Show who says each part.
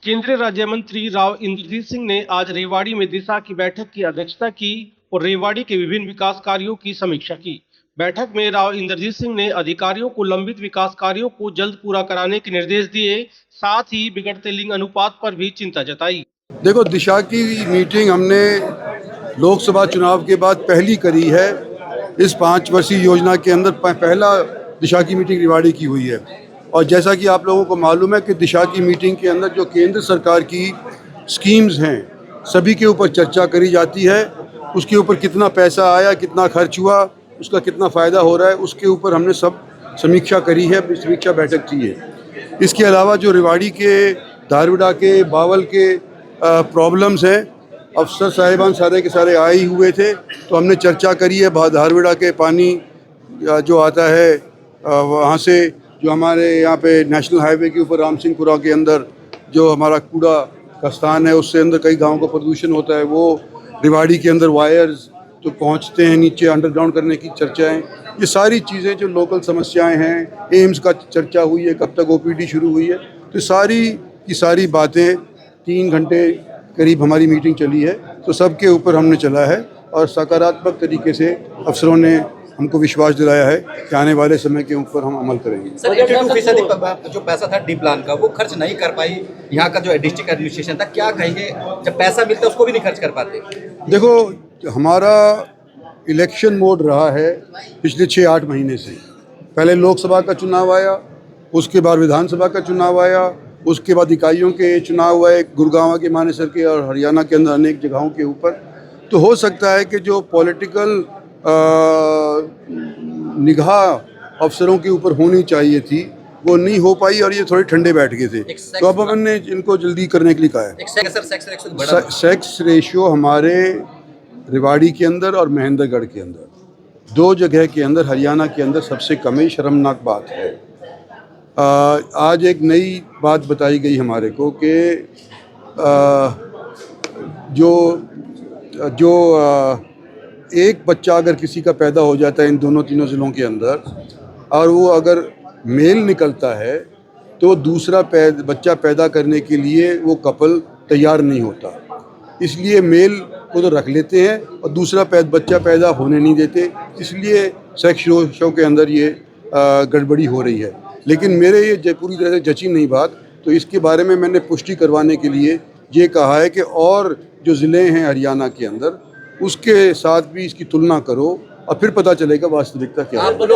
Speaker 1: केंद्रीय राज्य मंत्री राव इंद्रजीत सिंह ने आज रेवाड़ी में दिशा की बैठक की अध्यक्षता की और रेवाड़ी के विभिन्न विकास कार्यों की समीक्षा की। बैठक में राव इंद्रजीत सिंह ने अधिकारियों को लंबित विकास कार्यों को जल्द पूरा कराने के निर्देश दिए, साथ ही बिगड़ते लिंग अनुपात पर भी चिंता जताई।
Speaker 2: देखो, दिशा की मीटिंग हमने लोकसभा चुनाव के बाद पहली करी है। इस 5 वर्षीय योजना के अंदर पहला दिशा की मीटिंग रेवाड़ी की हुई है। और जैसा कि आप लोगों को मालूम है कि दिशा की मीटिंग के अंदर जो केंद्र सरकार की स्कीम्स हैं सभी के ऊपर चर्चा करी जाती है। उसके ऊपर कितना पैसा आया, कितना खर्च हुआ, उसका कितना फ़ायदा हो रहा है, उसके ऊपर हमने सब समीक्षा करी है, समीक्षा बैठक की है। इसके अलावा जो रेवाड़ी के, धारविड़ा के, बावल के प्रॉब्लम्स हैं, अफसर साहिबान सारे के सारे आए ही हुए थे, तो हमने चर्चा करी है। धारविड़ा के पानी जो आता है वहाँ से जो हमारे यहाँ पे नेशनल हाईवे के ऊपर राम सिंहपुरा के अंदर जो हमारा कूड़ा का स्थान है, उससे अंदर कई गाँव का प्रदूषण होता है, वो रेवाड़ी के अंदर वायर्स जो पहुँचते हैं नीचे अंडरग्राउंड करने की चर्चाएँ, ये सारी चीज़ें जो लोकल समस्याएं हैं। एम्स का चर्चा हुई है, कब तक ओपीडी शुरू हुई है, तो सारी की सारी बातें 3 घंटे करीब हमारी मीटिंग चली है। तो सबके ऊपर हमने चला है और सकारात्मक तरीके से अफसरों ने हमको विश्वास दिलाया है कि आने वाले समय के ऊपर हम अमल करेंगे।
Speaker 3: सर, 82% जो पैसा था डी प्लान का वो खर्च नहीं कर पाई यहाँ का जो डिस्ट्रिक्ट एडमिनिस्ट्रेशन था, क्या कहेंगे? जब पैसा मिलता है उसको भी नहीं खर्च कर पाते।
Speaker 2: देखो, हमारा इलेक्शन मोड रहा है पिछले 6-8 महीने से। पहले लोकसभा का चुनाव आया, उसके बाद विधानसभा का चुनाव आया, उसके बाद इकाइयों के चुनाव हुए, गुड़गांव के, मानेसर के और हरियाणा के अंदर अनेक जगहों के ऊपर। तो हो सकता है कि जो पॉलिटिकल निगाह अफसरों के ऊपर होनी चाहिए थी वो नहीं हो पाई और ये थोड़े ठंडे बैठ गए थे। तो अब हमने इनको जल्दी करने के लिए कहा है। सेक्स रेशियो हमारे रेवाड़ी के अंदर और महेंद्रगढ़ के अंदर 2 जगह के अंदर, हरियाणा के अंदर सबसे कम है। शर्मनाक बात है। आज एक नई बात बताई गई हमारे को कि जो एक बच्चा अगर किसी का पैदा हो जाता है इन तीनों ज़िलों के अंदर और वो अगर मेल निकलता है तो दूसरा बच्चा पैदा करने के लिए वो कपल तैयार नहीं होता, इसलिए मेल को तो रख लेते हैं और दूसरा बच्चा पैदा होने नहीं देते। इसलिए सेक्स शो के अंदर ये गड़बड़ी हो रही है। लेकिन मेरे ये पूरी तरह से जची नहीं बात, तो इसके बारे में मैंने पुष्टि करवाने के लिए ये कहा है कि और जो ज़िले हैं हरियाणा के अंदर उसके साथ भी इसकी तुलना करो और फिर पता चलेगा वास्तविकता क्या है।